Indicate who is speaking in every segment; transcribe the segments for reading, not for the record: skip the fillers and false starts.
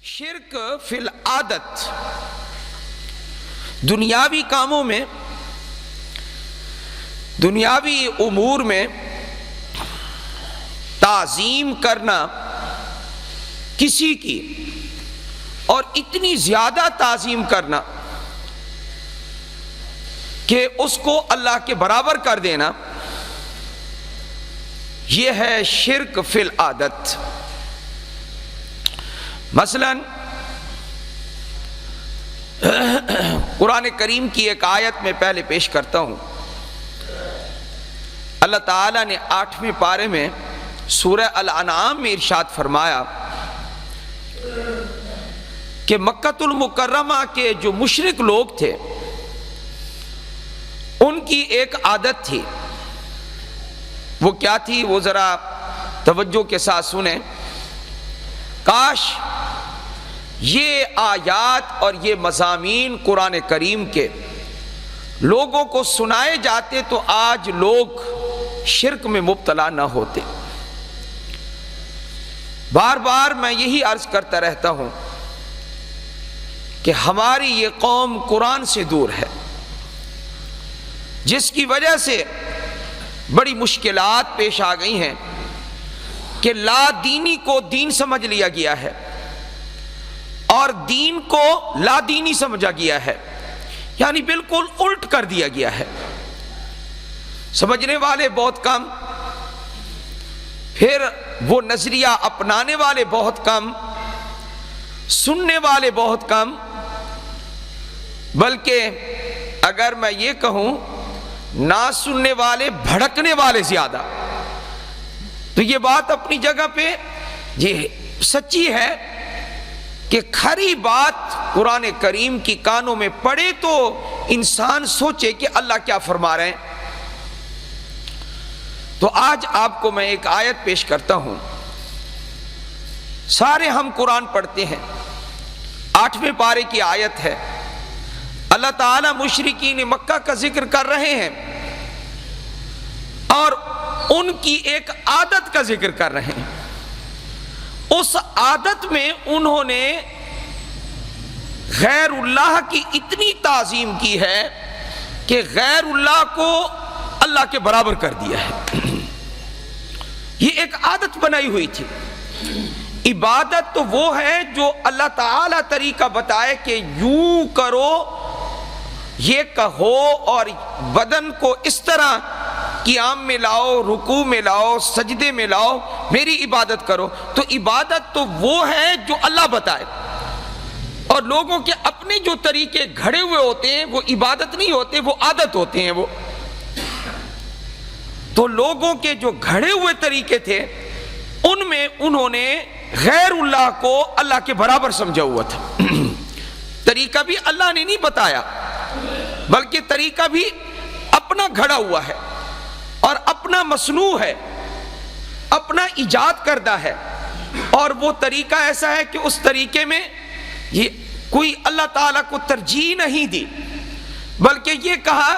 Speaker 1: شرک فی العادت، دنیاوی کاموں میں، دنیاوی امور میں تعظیم کرنا کسی کی اور اتنی زیادہ تعظیم کرنا کہ اس کو اللہ کے برابر کر دینا، یہ ہے شرک فی العادت۔ مثلا قرآن کریم کی ایک آیت میں پہلے پیش کرتا ہوں۔ اللہ تعالیٰ نے 8ویں پارے میں سورہ الانعام میں ارشاد فرمایا کہ مکۃ المکرمہ کے جو مشرک لوگ تھے ان کی ایک عادت تھی۔ وہ کیا تھی؟ وہ ذرا توجہ کے ساتھ سنیں۔ کاش یہ آیات اور یہ مضامین قرآن کریم کے لوگوں کو سنائے جاتے تو آج لوگ شرک میں مبتلا نہ ہوتے۔ بار بار میں یہی عرض کرتا رہتا ہوں کہ ہماری یہ قوم قرآن سے دور ہے، جس کی وجہ سے بڑی مشکلات پیش آ گئی ہیں کہ لا دینی کو دین سمجھ لیا گیا ہے اور دین کو لا دینی سمجھا گیا ہے، یعنی بالکل الٹ کر دیا گیا ہے۔ سمجھنے والے بہت کم، پھر وہ نظریہ اپنانے والے بہت کم، سننے والے بہت کم، بلکہ اگر میں یہ کہوں نہ سننے والے بھڑکنے والے زیادہ۔ تو یہ بات اپنی جگہ پہ یہ سچی ہے کہ کھری بات قرآن کریم کی کانوں میں پڑے تو انسان سوچے کہ اللہ کیا فرما رہے ہیں۔ تو آج آپ کو میں ایک آیت پیش کرتا ہوں۔ سارے ہم قرآن پڑھتے ہیں، 8ویں پارے کی آیت ہے۔ اللہ تعالیٰ مشرکین مکہ کا ذکر کر رہے ہیں اور ان کی ایک عادت کا ذکر کر رہے ہیں۔ اس عادت میں انہوں نے غیر اللہ کی اتنی تعظیم کی ہے کہ غیر اللہ کو اللہ کے برابر کر دیا ہے۔ یہ ایک عادت بنائی ہوئی تھی۔ عبادت تو وہ ہے جو اللہ تعالیٰ طریقہ بتائے کہ یوں کرو، یہ کہو اور بدن کو اس طرح قیام میں لاؤ، رکوع میں لاؤ، سجدے میں لاؤ، میری عبادت کرو۔ تو عبادت تو وہ ہے جو اللہ بتائے، اور لوگوں کے اپنے جو طریقے گھڑے ہوئے ہوتے ہیں وہ عبادت نہیں ہوتے، وہ عادت ہوتے ہیں۔ وہ تو لوگوں کے جو گھڑے ہوئے طریقے تھے ان میں انہوں نے غیر اللہ کو اللہ کے برابر سمجھا ہوا تھا۔ طریقہ بھی اللہ نے نہیں بتایا، بلکہ طریقہ بھی اپنا گھڑا ہوا ہے اور اپنا مصنوع ہے، اپنا ایجاد کردہ ہے، اور وہ طریقہ ایسا ہے کہ اس طریقے میں یہ کوئی اللہ تعالیٰ کو ترجیح نہیں دی، بلکہ یہ کہا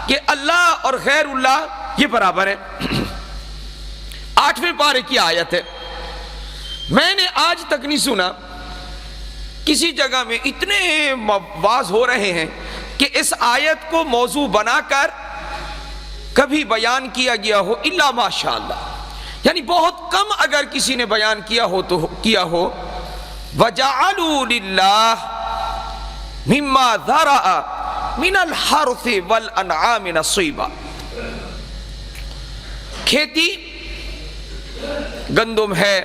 Speaker 1: کہ اللہ اور غیر اللہ یہ برابر ہے۔ 8ویں پارے کی آیت ہے۔ میں نے آج تک نہیں سنا کسی جگہ میں اتنے واعظ ہو رہے ہیں کہ اس آیت کو موضوع بنا کر کبھی بیان کیا گیا ہو الا ماشاء اللہ، یعنی بہت کم اگر کسی نے بیان کیا ہو تو کیا ہو۔ وَجَعَلُوا لِلَّهِ مِمَّا ذَرَأَ مِنَ الْحَرْثِ وَالْأَنْعَامِ نَصِيبًا۔ کھیتی، گندم ہے،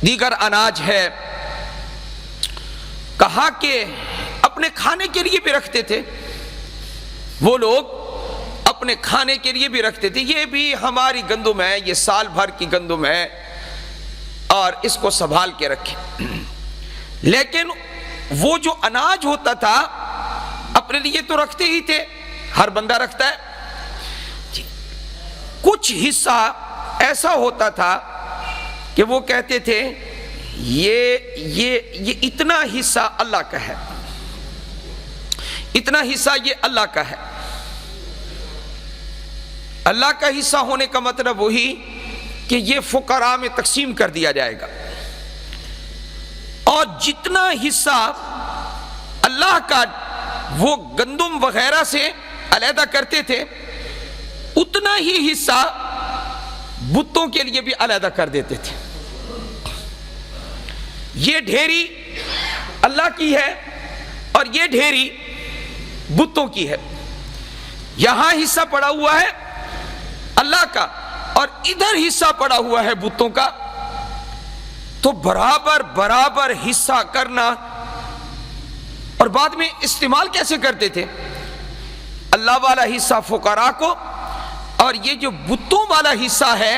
Speaker 1: دیگر اناج ہے، کہا کہ اپنے کھانے کے لیے بھی رکھتے تھے وہ لوگ، اپنے کھانے کے لیے بھی رکھتے تھے۔ یہ بھی ہماری گندم ہے، یہ سال بھر کی گندم ہے اور اس کو سنبھال کے رکھیں۔ لیکن وہ جو اناج ہوتا تھا اپنے لیے تو رکھتے ہی تھے، ہر بندہ رکھتا ہے۔ کچھ حصہ ایسا ہوتا تھا کہ وہ کہتے تھے یہ اتنا حصہ اللہ کا ہے، اتنا حصہ یہ اللہ کا ہے۔ اللہ کا حصہ ہونے کا مطلب وہی کہ یہ فقراء میں تقسیم کر دیا جائے گا۔ اور جتنا حصہ اللہ کا وہ گندم وغیرہ سے علیحدہ کرتے تھے اتنا ہی حصہ بتوں کے لیے بھی علیحدہ کر دیتے تھے. یہ ڈھیری اللہ کی ہے اور یہ ڈھیری بتوں کی ہے. یہاں حصہ پڑا ہوا ہے اللہ کا اور ادھر حصہ پڑا ہوا ہے بتوں کا. تو برابر برابر حصہ کرنا. اور بعد میں استعمال کیسے کرتے تھے؟ اللہ والا حصہ فقراء کو اور یہ جو بتوں والا حصہ ہے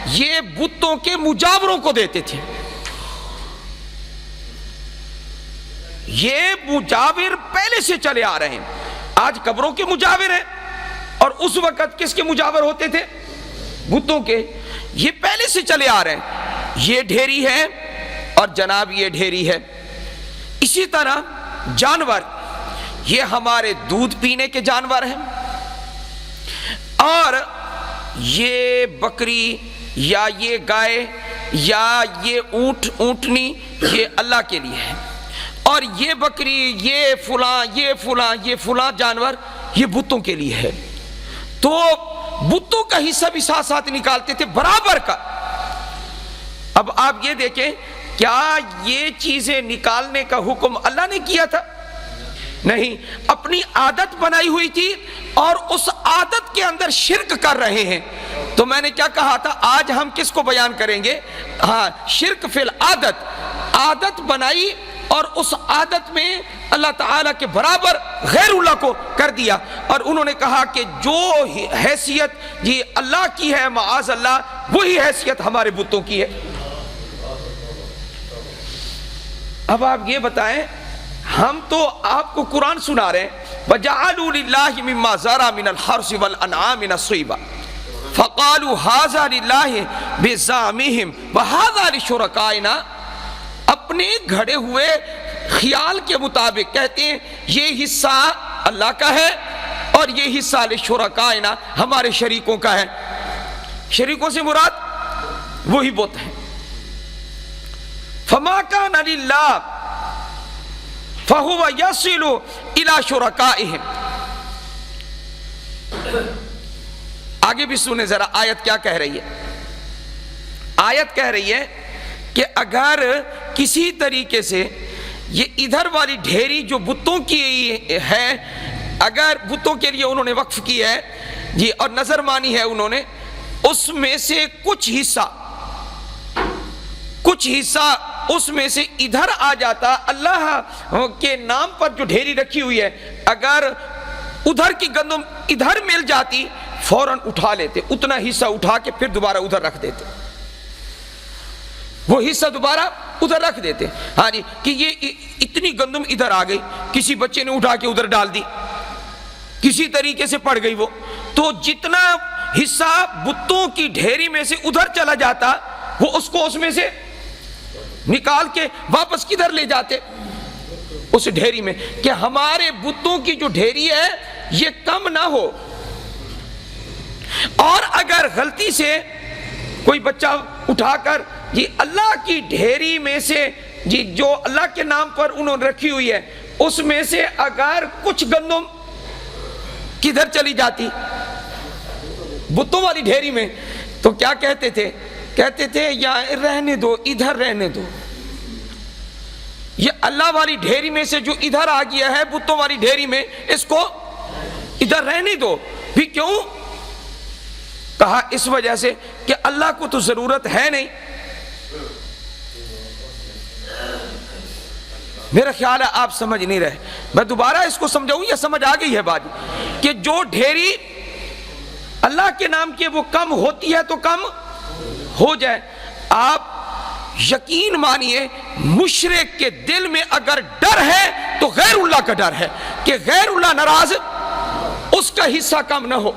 Speaker 1: یہ بتوں کے مجاوروں کو دیتے تھے. یہ مجاور پہلے سے چلے آ رہے ہیں. آج قبروں کے مجاور ہیں اور اس وقت کس کے مجاور ہوتے تھے؟ بتوں کے. یہ پہلے سے چلے آ رہے ہیں. یہ ڈھیری ہے اور جناب یہ ڈھیری ہے. اسی طرح جانور، یہ ہمارے دودھ پینے کے جانور ہیں اور یہ بکری یا یہ گائے یا یہ اونٹ اونٹنی یہ اللہ کے لیے ہے. اور یہ بکری یہ فلاں جانور یہ بتوں کے لیے ہے. تو بتوں کا حصہ بھی ساتھ ساتھ نکالتے تھے برابر کا. اب آپ یہ دیکھیں کیا یہ چیزیں نکالنے کا حکم اللہ نے کیا تھا؟ نہیں، اپنی عادت بنائی ہوئی تھی اور اس عادت کے اندر شرک کر رہے ہیں. تو میں نے کیا کہا تھا؟ آج ہم کس کو بیان کریں گے؟ ہاں، شرک فی العادت. عادت بنائی اور اس عادت میں اللہ تعالیٰ کے برابر غیر اللہ کو کر دیا اور انہوں نے کہا کہ جو حیثیت یہ اللہ کی ہے معاذ اللہ وہی حیثیت ہمارے بتوں کی ہے. اب آپ یہ بتائیں، ہم تو آپ کو قرآن سنا رہے ہیں وَجَعَلُوا لِلَّهِ مِمَّا ذَرَى مِنَ الْحَرْثِ وَالْأَنْعَامِ نَصِيبًا فَقَالُوا هَذَا لِلَّهِ بِزَعْمِهِمْ وَهَذَا لِشُرَكَائِنَا. اپنے گھڑے ہوئے خیال کے مطابق کہتے ہیں یہ حصہ اللہ کا ہے اور یہ حصہ لِشُرَكَائِنَا ہمارے شریکوں کا ہے. شریکوں سے مراد وہی بت ہیں. فَمَا كَانَ لِلَّهِ فَهُوَ يَصِلُ إِلَى شُرَكَائِهِمْ. آگے بھی سنیں ذرا آیت کیا کہہ رہی ہے. آیت کہہ رہی ہے کہ اگر کسی طریقے سے یہ ادھر والی ڈھیری جو بتوں کی ہے اگر بتوں کے لیے انہوں نے وقف کی ہے جی اور نظر مانی ہے انہوں نے، اس میں سے کچھ حصہ اس میں سے ادھر آ جاتا، اللہ کے نام پر جو ڈھیری رکھی ہوئی ہے اگر ادھر کی گندم ادھر مل جاتی فوراً اٹھا لیتے، اتنا حصہ اٹھا کے پھر دوبارہ ادھر رکھ دیتے، وہ حصہ دوبارہ ادھر رکھ دیتے. ہاں جی کہ یہ اتنی گندم ادھر آ گئی، کسی بچے نے اٹھا کے ادھر ڈال دی، کسی طریقے سے پڑ گئی وہ، تو جتنا حصہ بتوں کی ڈھیری میں سے ادھر چلا جاتا وہ اس کو اس میں سے نکال کے واپس کدھر لے جاتے؟ اس ڈھیری میں، کہ ہمارے بتوں کی جو ڈھیری ہے یہ کم نہ ہو. اور اگر غلطی سے کوئی بچہ اٹھا کر جی اللہ کی ڈھیری میں سے جی جو اللہ کے نام پر انہوں نے رکھی ہوئی ہے اس میں سے اگر کچھ گندم کدھر چلی جاتی بتوں والی ڈھیری میں، تو کیا کہتے تھے؟ کہتے تھے یا رہنے دو، ادھر رہنے دو. یہ اللہ والی ڈھیری میں سے جو ادھر آ گیا ہے بتوں والی ڈھیری میں اس کو ادھر رہنے دو. بھی کیوں؟ کہا اس وجہ سے کہ اللہ کو تو ضرورت ہے نہیں. میرا خیال ہے آپ سمجھ نہیں رہے، میں دوبارہ اس کو سمجھاؤں یا سمجھ آ گئی ہے بات؟ کہ جو ڈھیری اللہ کے نام کی وہ کم ہوتی ہے تو کم ہو جائے. آپ یقین مانیے مشرک کے دل میں اگر ڈر ہے تو غیر اللہ کا ڈر ہے کہ غیر اللہ ناراض اس کا حصہ کم نہ ہو.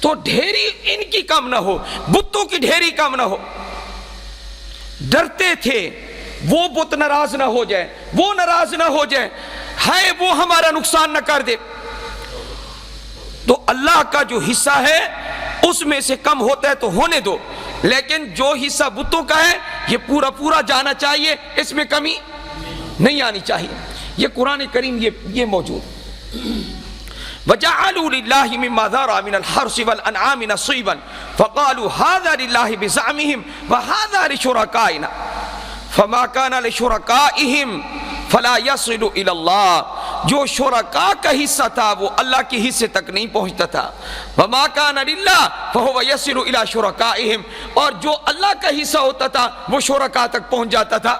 Speaker 1: تو ڈھیری ان کی کم نہ ہو، بتوں کی ڈھیری کم نہ ہو. ڈرتے تھے وہ بت ناراض نہ ہو جائے، وہ ناراض نہ ہو جائے، ہے وہ ہمارا نقصان نہ کر دے. تو اللہ کا جو حصہ ہے اس میں سے کم ہوتا ہے تو ہونے دو. لیکن جو حصہ بتوں کا ہے یہ پورا پورا جانا چاہیے، اس میں کمی نہیں آنی چاہیے۔ یہ قرآن کریم یہ موجود۔ وَجَعَلُوا لِلَّهِ مِمَّا ذَرَأَ مِنَ الْحَرْثِ وَالْأَنْعَامِ نَصِيبًا فَقَالُوا هَذَا لِلَّهِ بِزَعْمِهِمْ وَهَذَا لِشُرَكَائِنَا فَمَا كَانَ لِشُرَكَائِهِمْ فَلَا يَصِلُ إِلَى اللَّهِ، جو شرکاء کا حصہ تھا وہ اللہ کے حصے تک نہیں پہنچتا تھا۔ وَمَا كَانَ لِلَّهِ فَهُوَ يَصِلُ إِلَى شُرَكَائِهِمْ، اور جو اللہ کا حصہ ہوتا تھا وہ شرکاء تک پہنچ جاتا تھا۔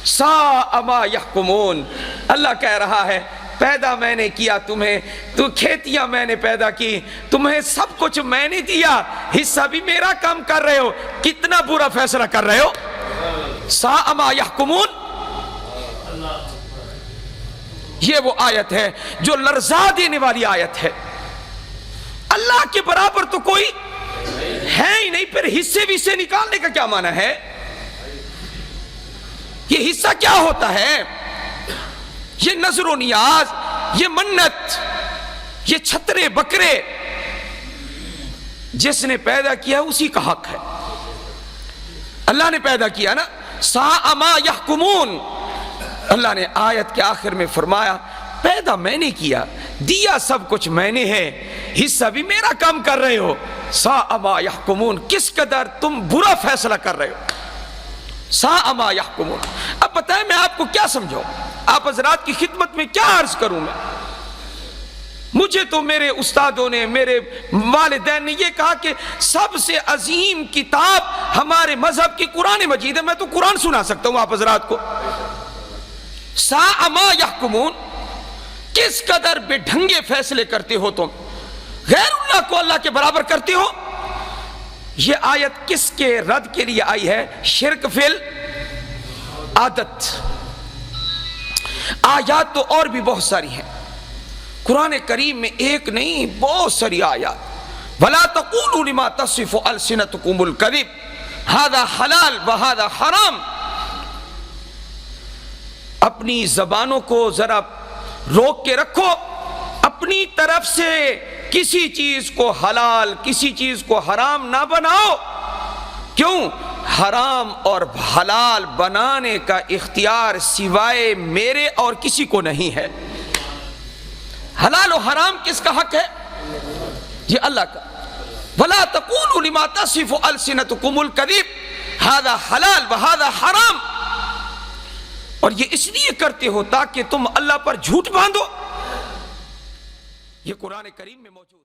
Speaker 1: سَاءَ مَا يَحْكُمُونَ، اللہ کہہ رہا ہے پیدا میں نے کیا تمہیں، تو کھیتیاں میں نے پیدا کی، تمہیں سب کچھ میں نے دیا، حصہ بھی میرا کام کر رہے ہو، کتنا برا فیصلہ کر رہے ہو۔ سَاءَ مَا يَحْكُمُونَ، یہ وہ آیت ہے جو لرزا دینے والی آیت ہے۔ اللہ کے برابر تو کوئی ہے ہی نہیں، پھر حصے بھی سے نکالنے کا کیا معنی ہے؟ یہ حصہ کیا ہوتا ہے؟ یہ نظر و نیاز، یہ منت، یہ چھترے بکرے جس نے پیدا کیا اسی کا حق ہے۔ اللہ نے پیدا کیا نا۔ سَاءَ مَا يَحْكُمُونَ، اللہ نے آیت کے آخر میں فرمایا پیدا میں نے کیا، دیا سب کچھ میں نے ہے، حصہ بھی میرا کام کر رہے ہو۔ سَاءَ مَا يَحْكُمُونَ، کس قدر تم برا فیصلہ کر رہے ہو۔ سَاءَ مَا يَحْكُمُونَ، اب بتائیں میں آپ کو کیا سمجھاؤں، آپ حضرات کی خدمت میں کیا عرض کروں میں؟ مجھے تو میرے استادوں نے، میرے والدین نے یہ کہا کہ سب سے عظیم کتاب ہمارے مذہب کی قرآن مجید ہے، میں تو قرآن سنا سکتا ہوں آپ حضرات کو۔ سَاءَ مَا يَحْكُمُونَ، کس قدر بے ڈھنگے فیصلے کرتے ہو تم، غیر اللہ کو اللہ کے برابر کرتے ہو۔ یہ آیت کس کے رد کے لیے آئی ہے؟ شرک فی العادت۔ آیات تو اور بھی بہت ساری ہیں قرآن کریم میں، ایک نہیں بہت ساری آیات۔ وَلَا تَقُولُوا لِمَا تَصِفُ أَلْسِنَتُكُمُ الْكَذِبَ هَذَا حَلَالٌ وَهَذَا حَرَامٌ، اپنی زبانوں کو ذرا روک کے رکھو، اپنی طرف سے کسی چیز کو حلال کسی چیز کو حرام نہ بناؤ۔ کیوں؟ حرام اور حلال بنانے کا اختیار سوائے میرے اور کسی کو نہیں ہے۔ حلال و حرام کس کا حق ہے؟ یہ اللہ کا۔ وَلَا تَقُولُوا لِمَا تَصِفُ أَلْسِنَتُكُمُ الْكَذِبَ هَذَا حَلَالٌ وَهَذَا حَرَامٌ، اور یہ اس لیے کرتے ہو تاکہ تم اللہ پر جھوٹ باندھو۔ یہ قرآن کریم میں موجود ہے۔